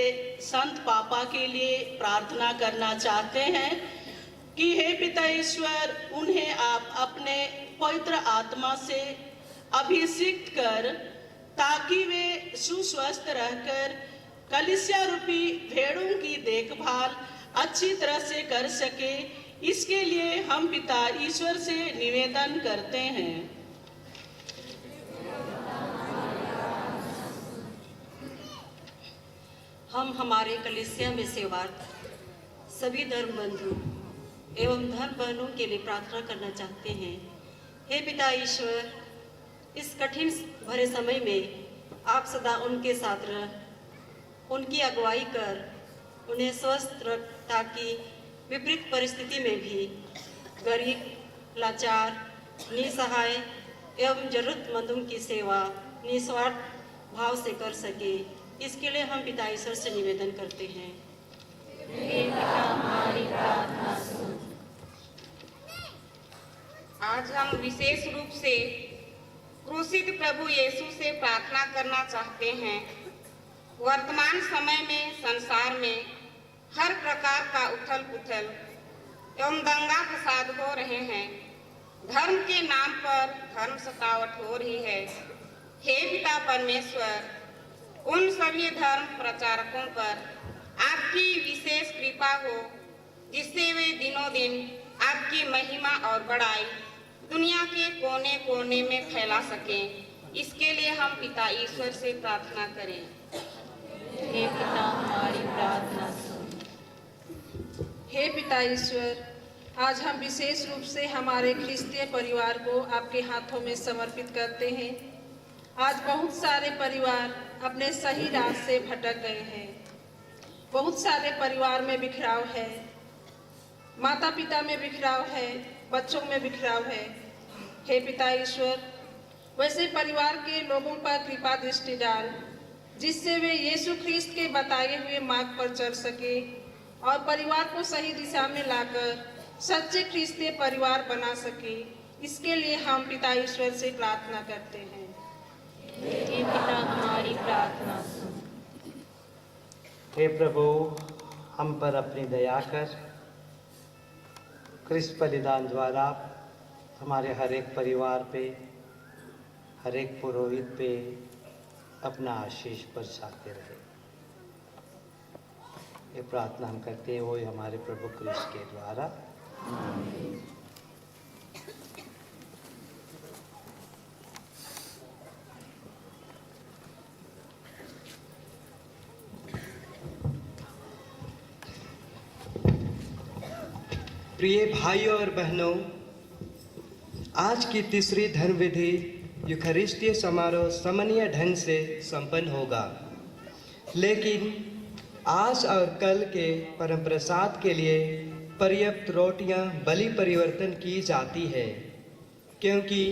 संत पापा के लिए प्रार्थना करना चाहते हैं कि हे पिता ईश्वर, उन्हें आप अपने पवित्र आत्मा से अभिषिक्त कर ताकि वे सुस्वस्थ रहकर कलीसिया रूपी भेड़ों की देखभाल अच्छी तरह से कर सके, इसके लिए हम पिता ईश्वर से निवेदन करते हैं। हम हमारे कलीसिया में सेवारत सभी धर्म बंधु एवं धर्म बहनों के लिए प्रार्थना करना चाहते हैं। हे पिता ईश्वर, इस कठिन भरे समय में आप सदा उनके साथ रह, उनकी अगुवाई कर, उन्हें स्वस्थ रख ताकि विपरीत परिस्थिति में भी गरीब, लाचार, निसहाय एवं जरूरतमंदों की सेवा निस्वार्थ भाव से कर सके। इसके लिए हम पिता ईश्वर से निवेदन करते हैं। आज हम विशेष रूप से क्रूसित प्रभु यीशु से प्रार्थना करना चाहते हैं। वर्तमान समय में संसार में हर प्रकार का उथल पुथल एवं दंगा फसाद हो रहे हैं। धर्म के नाम पर धर्म सतावट हो रही है। हे पिता परमेश्वर, उन सभी धर्म प्रचारकों पर आपकी विशेष कृपा हो, जिससे वे दिनों दिन आपकी महिमा और बड़ाई दुनिया के कोने कोने में फैला सकें। इसके लिए हम पिता ईश्वर से प्रार्थना करें। हे पिता, हमारी प्रार्थना सुन। हे पिता ईश्वर, आज हम विशेष रूप से हमारे ख्रिस्तीय परिवार को आपके हाथों में समर्पित करते हैं। आज बहुत सारे परिवार अपने सही राह से भटक गए हैं। बहुत सारे परिवार में बिखराव है, माता पिता में बिखराव है, बच्चों में बिखराव है। हे पिता ईश्वर, वैसे परिवार के लोगों पर कृपा दृष्टि डाल, जिससे वे यीशु ख्रिस्त के बताए हुए मार्ग पर चल सके और परिवार को सही दिशा में लाकर सच्चे ख्रिस्तीय परिवार बना सके, इसके लिए हम पिता ईश्वर से प्रार्थना करते हैं। हे पिता, हमारी प्रार्थना सुन। हे प्रभु, हम पर अपनी दया कर, क्रिस्त बलिदान द्वारा हमारे हर एक परिवार पे, हर एक पुरोहित पे अपना आशीष बरसाते रहे। ये प्रार्थना हम करते हुए हमारे प्रभु क्रिस्त के द्वारा। प्रिय भाइयों और बहनों, आज की तीसरी धर्म विधि यूखरिस्तीय समारोह समनीय ढंग से संपन्न होगा, लेकिन आज और कल के परम प्रसाद के लिए पर्याप्त रोटियां बलि परिवर्तन की जाती है, क्योंकि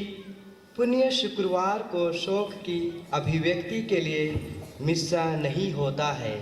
पुण्य शुक्रवार को शोक की अभिव्यक्ति के लिए मिस्सा नहीं होता है।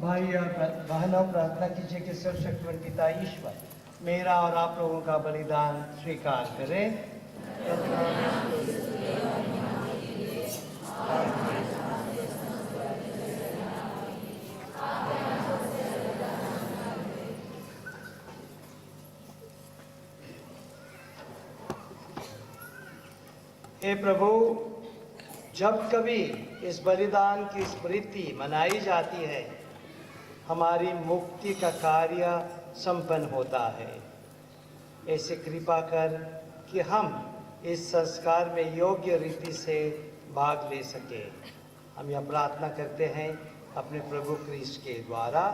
भाई और बहनों, प्रार्थना कीजिए कि सर्वशक्तिमान पिता ईश्वर मेरा और आप लोगों का बलिदान स्वीकार करें। हे प्रभु, जब कभी इस बलिदान की स्मृति मनाई जाती है, हमारी मुक्ति का कार्य संपन्न होता है। ऐसे कृपा कर कि हम इस संस्कार में योग्य रीति से भाग ले सके। हम यह प्रार्थना करते हैं अपने प्रभु क्रिस्त के द्वारा।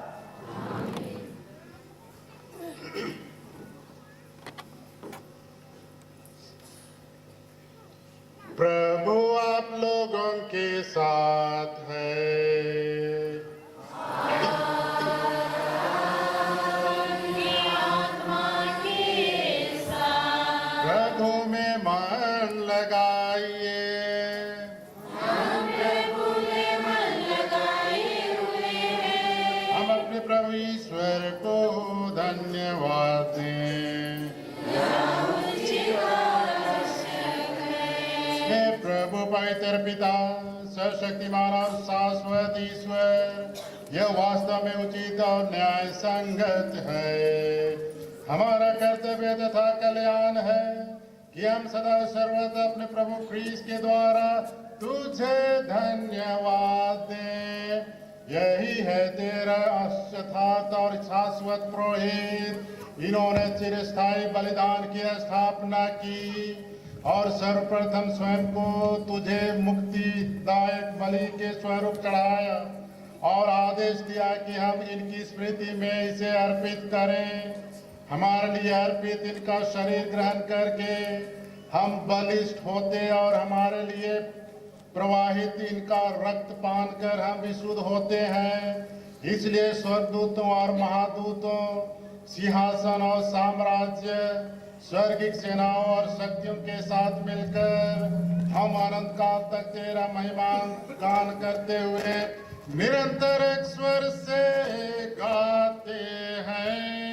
प्रभु आप लोगों के साथ है। प्रभु में मन लगाइए। हम अपने प्रभु ईश्वर को धन्यवाद दें। हे प्रभु प्रभु पवित्र पिता सर्वशक्तिमान और शाश्वत ईश्वर, यह वास्तव में उचित और न्याय संगत है। हमारा कर्तव्य तथा कल्याण है कि हम सदा सर्वदा अपने प्रभु क्रीस्त के द्वारा तुझे धन्यवाद दें। यही है तेरा अशुद्ध और शाश्वत पुरोहित। इन्होंने चिरस्थायी बलिदान की स्थापना की और सर्वप्रथम स्वयं को तुझे मुक्तिदायक बलि के स्वरूप चढ़ाया और आदेश दिया कि हम इनकी स्मृति में इसे अर्पित करें। हमारे लिए अर्पित इनका शरीर ग्रहण करके हम बलिष्ठ होते और हमारे लिए प्रवाहित इनका रक्त पान कर हम विशुद्ध होते हैं। इसलिए स्वर्गदूतों और महादूतों, सिंहासन और साम्राज्य, स्वर्गिक सेनाओं और शक्तियों के साथ मिलकर हम अनंत काल तक तेरा महिमा गान करते हुए निरंतर एक स्वर से गाते हैं।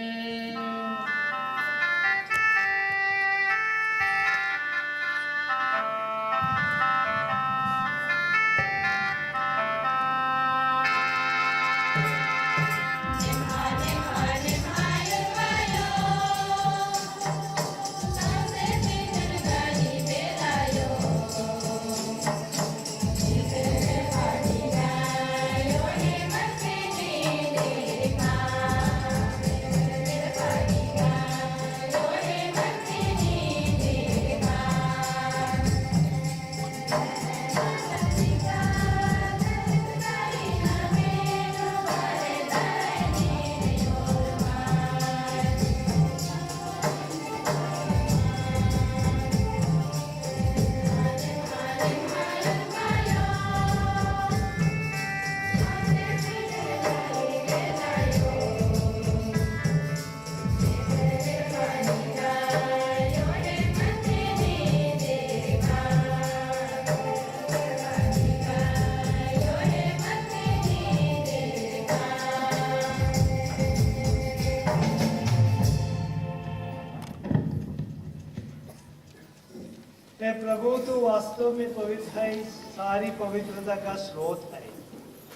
प्रभु तो वास्तव में पवित्र है, सारी पवित्रता का स्रोत है।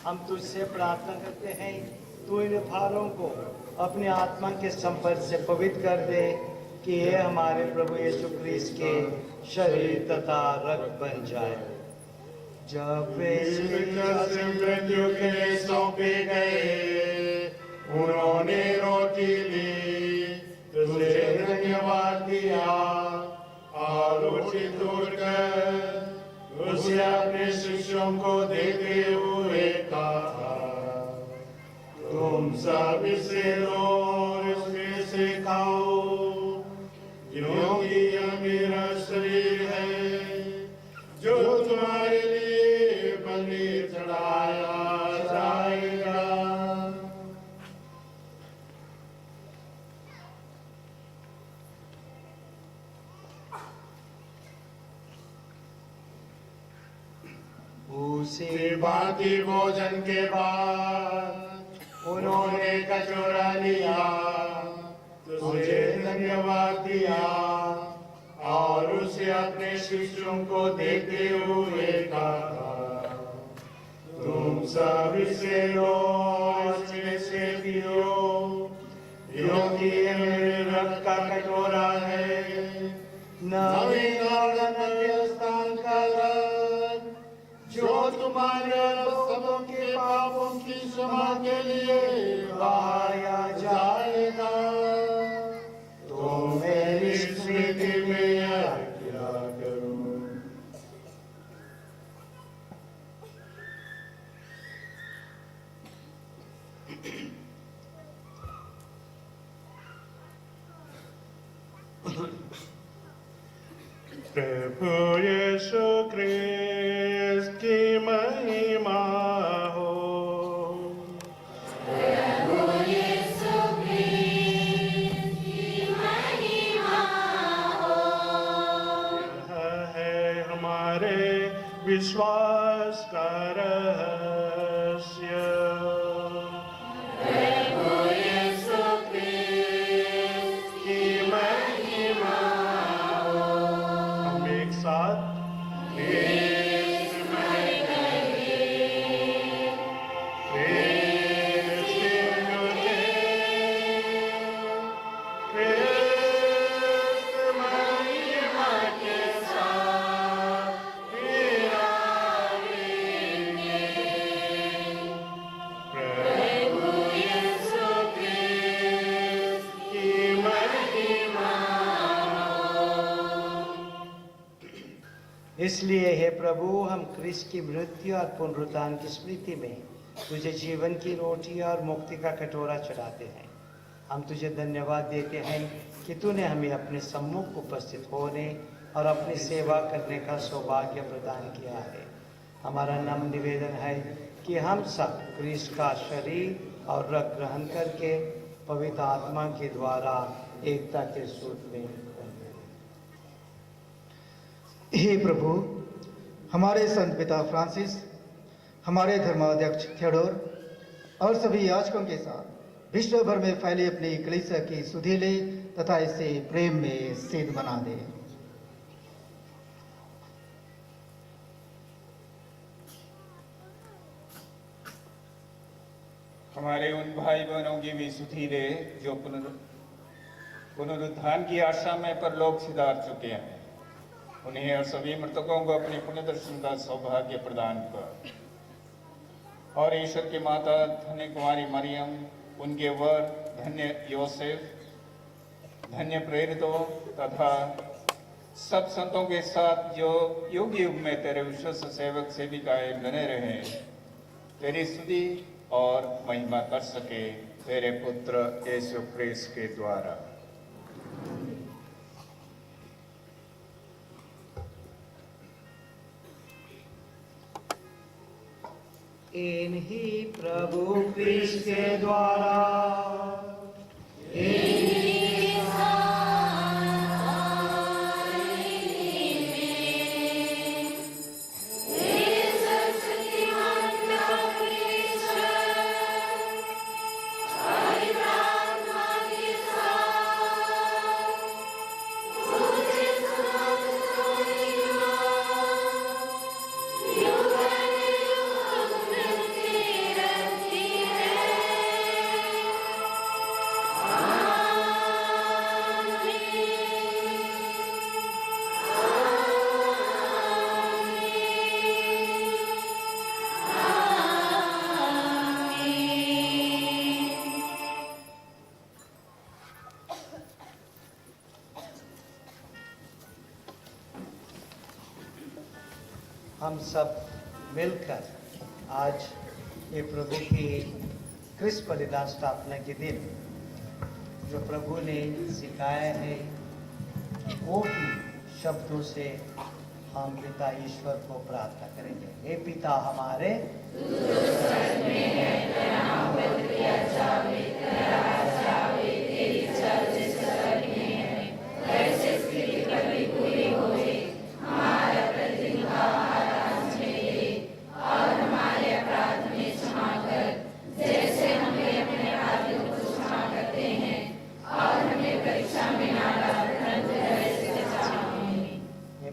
हम तुझसे प्रार्थना करते हैं, तू इन फालों को अपने आत्मा के संपर्क से पवित्र कर दे कि ये हमारे प्रभु यीशु क्रिस्त के शरीर तथा रक्त बन जाए। जब वे मृत्यु के लिए सौंपे गए, उन्होंने रोटी ली, तुझे धन्यवाद दिया और रोटी तोड़कर उसे अपने शिष्यों को देते हुए कहा, तुम सब इसे लो, इसमें से खाओ, क्योंकि यह मेरा शरीर है जो तुम्हारे लिए बलि चढ़ाया जाएगा। उसी भांति भोजन के बाद उन्होंने कटोरा लिया, तुझे धन्यवाद दिया और उसे अपने शिष्यों को देते हुए कहा, तुम सब इसे लो, इसमें से पियो, क्योंकि यह मेरे रक्त का कटोरा है, नवीन और नव्य स्थान का रक्त, जो तुम्हारे सबों के पापों की क्षमा के लिए बहाया जाएगा। तो मेरी स्मृति में यह क्या करूं। प्रभु यीशु क्रिस्त की महिमा हो। प्रभु यीशु क्रिस्त की महिमा हो। यह है हमारे विश्वास का रहस्य। प्रभु यीशु क्रिस्त की महिमा हो। हम एक साथ इसलिए हे प्रभु, हम क्रिस्त की मृत्यु और पुनरुत्थान की स्मृति में तुझे जीवन की रोटी और मुक्ति का कटोरा चढ़ाते हैं। हम तुझे धन्यवाद देते हैं कि तूने हमें अपने सम्मुख उपस्थित होने और अपनी सेवा करने का सौभाग्य प्रदान किया है। हमारा नम्र निवेदन है कि हम सब क्रिस्त का शरीर और रक्त ग्रहण करके पवित्र आत्मा के द्वारा एकता के सूत्र में बंधे। हे प्रभु, हमारे संत पिता फ्रांसिस, हमारे धर्माध्यक्ष थियोडोर और सभी याजकों के साथ विश्व भर में फैली अपनी कलीसिया की सुधि ले तथा इसे प्रेम में सिद्ध बना दे। हमारे उन भाई बहनों की भी सुधि ले जो पुनरुत्थान की आशा में परलोक सिधार चुके हैं। उन्हें और सभी मृतकों को अपने पुण्य दर्शन का सौभाग्य प्रदान कर। और ईश्वर की माता धन्य कुमारी मरियम, उनके वर धन्य योसेफ, धन्य प्रेरितों तथा सब संतों के साथ जो युग युग में तेरे विश्वस्त सेवक सेविकाएं बने रहे, तेरी स्तुति और महिमा कर सके, तेरे पुत्र यीशु क्रिस्त के द्वारा। इन्हीं प्रभु क्रिस्त के द्वारा हम सब मिलकर आज ये प्रभु की क्रिस्त बलिदान स्थापना के दिन जो प्रभु ने सिखाया है वो ही शब्दों से हम पिता ईश्वर को प्रार्थना करेंगे। हे पिता हमारे,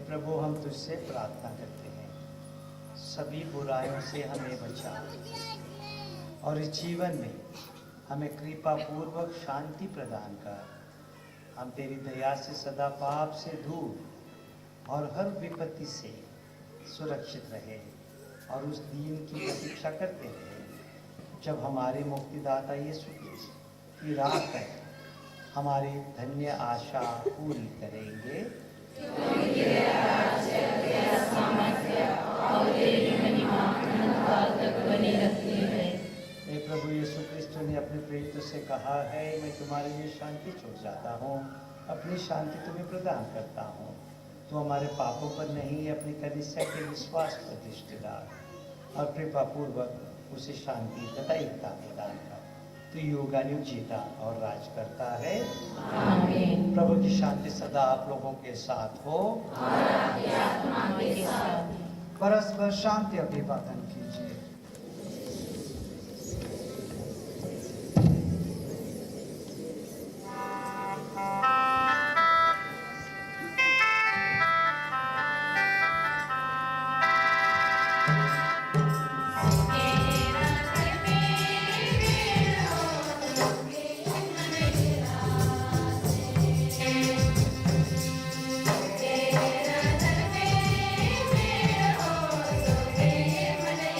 प्रभु हम तुझसे प्रार्थना करते हैं, सभी बुराइयों से हमें बचा और इस जीवन में हमें कृपा पूर्वक शांति प्रदान कर। हम तेरी दया से सदा पाप से दूर और हर विपत्ति से सुरक्षित रहे और उस दिन की प्रतीक्षा करते हैं जब हमारे मुक्तिदाता यीशु की राह पर हमारी धन्य आशा पूरी करेंगे। प्रभु यीशु क्रिस्त ने अपने प्रेरितों से कहा है, मैं तुम्हारे लिए शांति छोड़ जाता हूँ, अपनी शांति तुम्हें प्रदान करता हूँ। तो हमारे पापों पर नहीं, अपनी कलीसिया के विश्वास पर दृष्टि डाल और कृपा पूर्वक उसे शांति तथा एकता प्रदान कर। तो युगानुयुग जीता और राज करता है। आमीन। प्रभु की शांति सदा आप लोगों के साथ हो और आपकी आत्मा के साथ। परस्पर शांति अभिवादन कीजिए।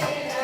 Yeah.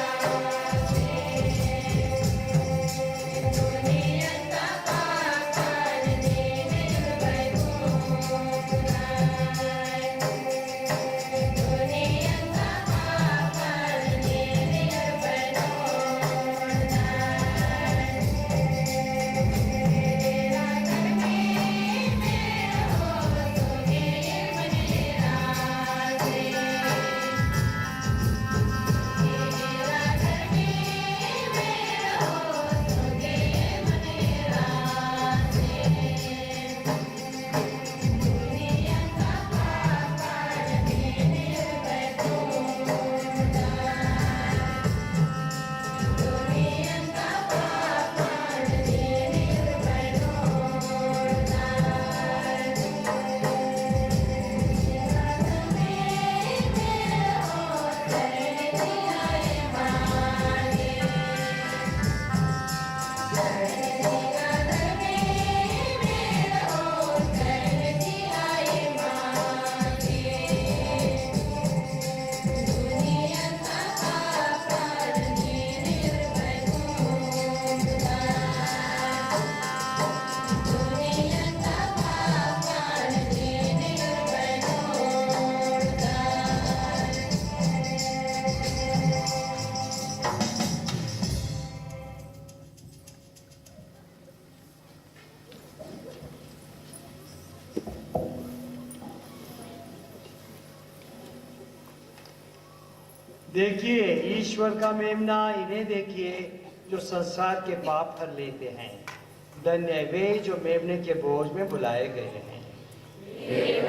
देखिए ईश्वर का मेमना, इन्हें देखिए जो संसार के पाप हर लेते हैं। धन्य है वे जो मेमने के बोझ में बुलाए गए हैं। Yeah.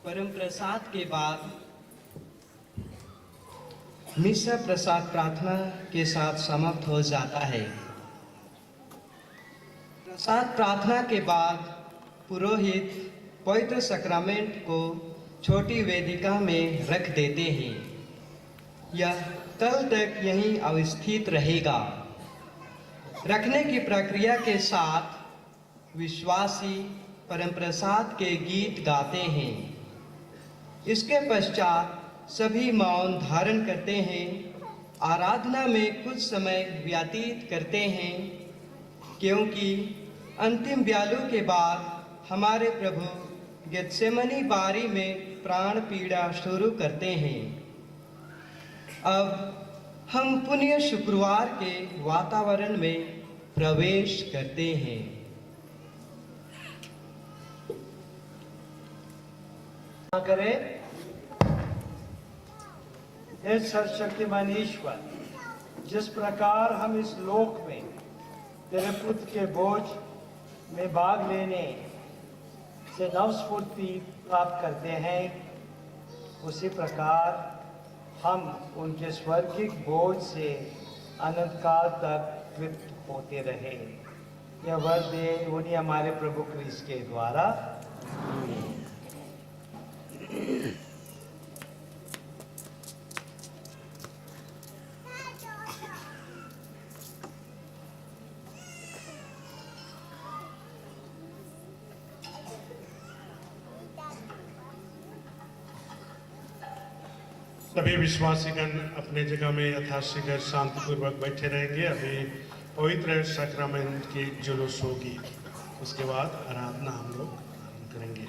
परम प्रसाद के बाद मिसा प्रसाद प्रार्थना के साथ समाप्त हो जाता है। प्रसाद प्रार्थना के बाद पुरोहित पवित्र सैक्रामेंट को छोटी वेदिका में रख देते हैं। यह कल तक यहीं अवस्थित रहेगा। रखने की प्रक्रिया के साथ विश्वासी परम प्रसाद के गीत गाते हैं। इसके पश्चात सभी मौन धारण करते हैं, आराधना में कुछ समय व्यतीत करते हैं, क्योंकि अंतिम ब्यालू के बाद हमारे प्रभु गेत्सेमनी बारी में प्राण पीड़ा शुरू करते हैं। अब हम पुण्य शुक्रवार के वातावरण में प्रवेश करते हैं। करें। हे सर्वशक्तिमान ईश्वर, जिस प्रकार हम इस लोक में तेरे पुत्र के बोझ में भाग लेने से नवस्फूर्ति प्राप्त करते हैं, उसी प्रकार हम उनके स्वर्गिक बोझ से अनंत काल तक तृप्त होते रहे। यह वर दे उन्हीं हमारे प्रभु क्रिस्त के द्वारा। सभी विश्वासीगण अपने जगह में यथाशीघ्र शांतिपूर्वक बैठे रहेंगे। अभी पवित्र सैक्रामेंट की जुलूस होगी, उसके बाद आराधना हम लोग आरंभ करेंगे।